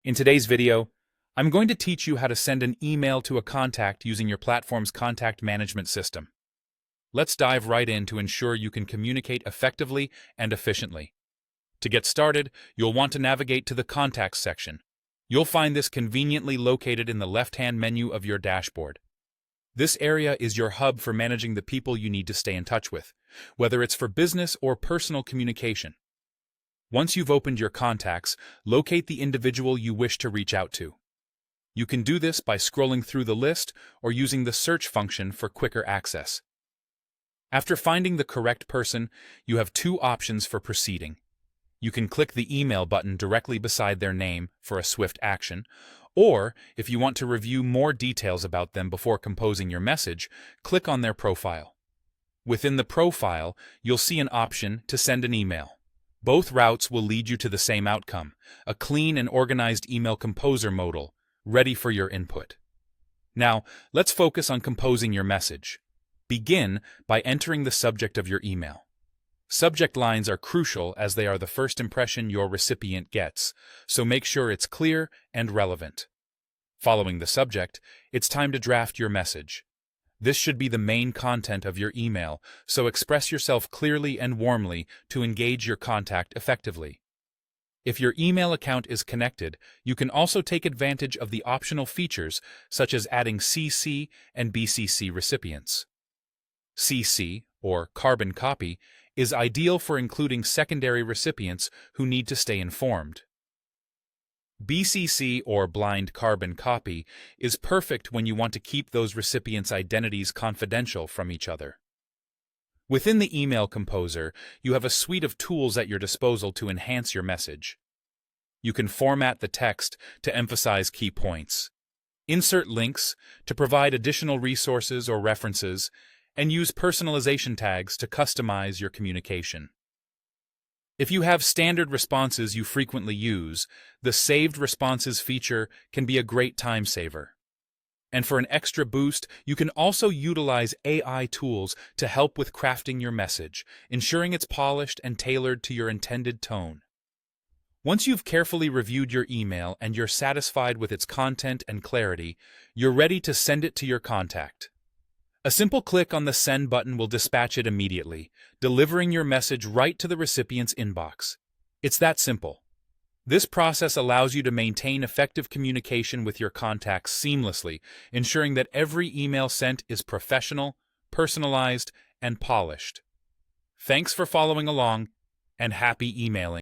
In today's video, I'm going to teach you how to send an email to a contact using your platform's contact management system. Let's dive right in to ensure you can communicate effectively and efficiently. To get started, you'll want to navigate to the Contacts section. You'll find this conveniently located in the left-hand menu of your dashboard. This area is your hub for managing the people you need to stay in touch with, whether it's for business or personal communication. Once you've opened your contacts, locate the individual you wish to reach out to. You can do this by scrolling through the list or using the search function for quicker access. After finding the correct person, you have two options for proceeding. You can click the email button directly beside their name for a swift action, or if you want to review more details about them before composing your message, click on their profile. Within the profile, you'll see an option to send an email. Both routes will lead you to the same outcome, a clean and organized email composer modal, ready for your input. Now, let's focus on composing your message. Begin by entering the subject of your email. Subject lines are crucial as they are the first impression your recipient gets, so make sure it's clear and relevant. Following the subject, it's time to draft your message. This should be the main content of your email, so express yourself clearly and warmly to engage your contact effectively. If your email account is connected, you can also take advantage of the optional features such as adding CC and BCC recipients. CC, or carbon copy, is ideal for including secondary recipients who need to stay informed. BCC, or blind carbon copy, is perfect when you want to keep those recipients' identities confidential from each other. Within the email composer, you have a suite of tools at your disposal to enhance your message. You can format the text to emphasize key points, insert links to provide additional resources or references, and use personalization tags to customize your communication. If you have standard responses you frequently use, the Saved Responses feature can be a great time saver. And for an extra boost, you can also utilize AI tools to help with crafting your message, ensuring it's polished and tailored to your intended tone. Once you've carefully reviewed your email and you're satisfied with its content and clarity, you're ready to send it to your contact. A simple click on the Send button will dispatch it immediately, delivering your message right to the recipient's inbox. It's that simple. This process allows you to maintain effective communication with your contacts seamlessly, ensuring that every email sent is professional, personalized, and polished. Thanks for following along, and happy emailing.